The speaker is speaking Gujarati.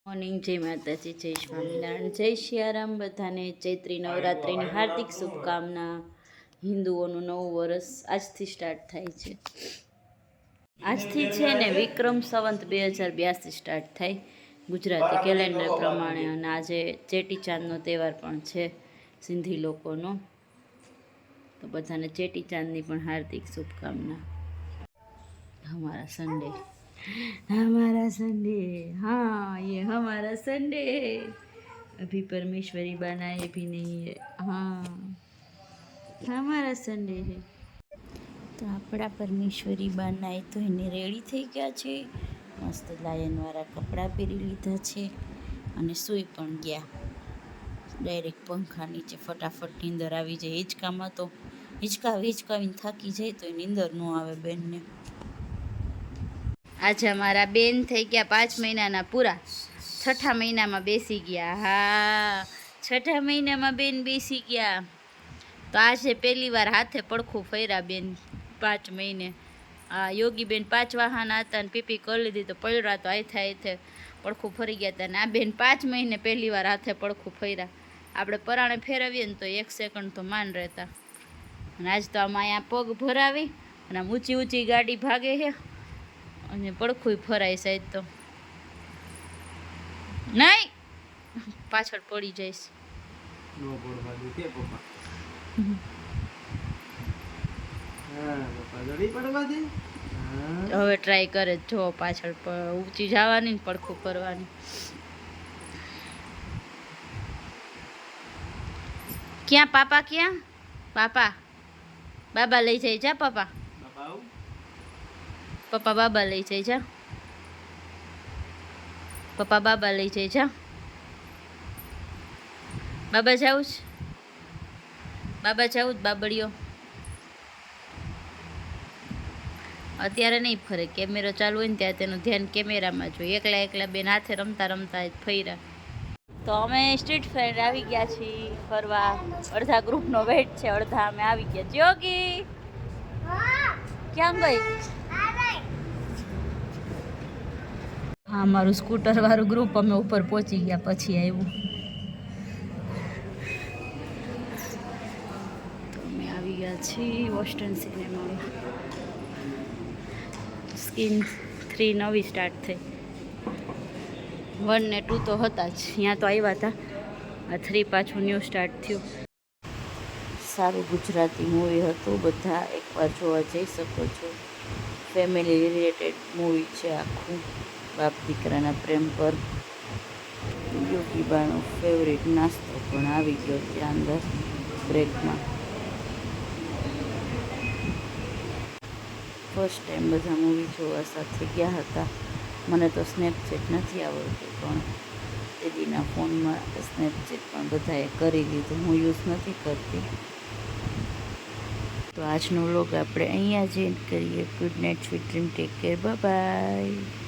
મોર્નિંગ, જય માતાજી, જય સ્વામિનારાયણ, જય સિયારામ. બધાને ચૈત્રી નવરાત્રિની હાર્દિક શુભકામના. હિન્દુઓનું નવું વર્ષ આજથી સ્ટાર્ટ થાય છે. આજથી છે ને વિક્રમ સંવત 2082 સ્ટાર્ટ થાય ગુજરાતી કેલેન્ડર પ્રમાણે. અને આજે ચેટીચાંદનો તહેવાર પણ છે સિંધી લોકોનો. તો બધાને ચેટીચાંદની પણ હાર્દિક શુભકામના. हमारा संडे, हमारा संडे, हाँ ये हमारा संडे है. अभी परमेश्वरी बनाए भी नहीं है. हाँ हमारा संडे है. તો આપણા પરમેશ્વરી બનાય તો એને રેડી થઈ ગયા છે. મસ્ત લાયનવાળા કપડાં પહેરી લીધા છે અને સૂઈ પણ ગયા. ડાયરેક્ટ પંખા નીચે ફટાફટ નીંદર આવી જાય. હિંચકામાં તો હિંચકાવીને થાકી જાય તો એ નીંદર ન આવે બેનને. આજે અમારા બેન થઈ ગયા 5 મહિનાના પૂરા. 6ઠા મહિનામાં બેસી ગયા. હા, 6ઠા મહિનામાં બેન બેસી ગયા. તો આજે પહેલી વાર હાથે પડખું ફર્યા બેન 5 મહિને. આ યોગી બેન 5 વાહાના હતા ને પીપી કરી લીધી તો પડ્યા તો હાથે પડખું ફરી ગયા હતા. ને આ બેન 5 મહિને પહેલી વાર હાથે પડખું ફર્યા. આપણે પરાણે ફેરવીએ ને તો 1 સેકન્ડ તો માન રહેતા. અને આજ તો આમાં અહીંયા પગ ભરાવી અને આમ ઊંચી ઊંચી ગાડી ભાગે છે અને પડખું ફરાય સાહેબ તો નહીં પાછળ પડી જઈશ. હવે ટ્રાય કરે જો પાછળ ઊંચી જવાની ને પડખું ફરવાની. ક્યાં પાપા, ક્યાં પાપા? બાબા લઈ જાય જા. પાપા પપ્પા બાબા લઈ જાય જા. પપ્પા બાબા લઈ જાય જા. બાબા જાઉં જ, બાબા જાઉં જ. બાબડીઓ અત્યારે નહીં ફરે. કેમેરો ચાલુ હોય ને ત્યાં તેનું ધ્યાન કેમેરામાં જોઈએ. એકલા બેન હાથે રમતા રમતા ફર્યા. તો અમે સ્ટ્રીટ ફ્રેન્ડ આવી ગયા છીએ ફરવા. અડધા ગ્રુપનો વેઇટ છે, અડધા અમે આવી ગયા. જોગી ક્યાં ગઈ? હા, મારું સ્કૂટર વાળું ગ્રુપ અમે ઉપર પહોંચી ગયા પછી આવ્યું. તો અમે આવી ગયા છીએ વોસ્ટર્ન સિનેમામાં. સ્કીન 3 નવી સ્ટાર્ટ થઈ. 1 ને 2 તો હતા જ, ત્યાં તો આવ્યા હતા. આ 3 પાછું ન્યૂ સ્ટાર્ટ થયું. સારું ગુજરાતી મૂવી હતું. બધા એકવાર જોવા જઈ શકો છો. ફેમિલી રિલેટેડ મૂવી છે આખું. બાપ દીકરાના પ્રેમ પર. યોગી બાનો ફેવરેટ નાસ્તો પણ આવી ગયો ત્યાં અંદર બ્રેકમાં. ફર્સ્ટ ટાઈમ બધા મૂવી જોવા સાથે ગયા હતા. મને તો સ્નેપચેટ નથી આવડતું પણ દીદીના ફોનમાં સ્નેપચેટ પણ બધાએ કરી લીધું. હું યુઝ નથી કરતી. તો આજનો વ્લોગ આપણે અહીંયા જ એન્ડ કરીએ. Good night, sweet dream, take care, bye bye.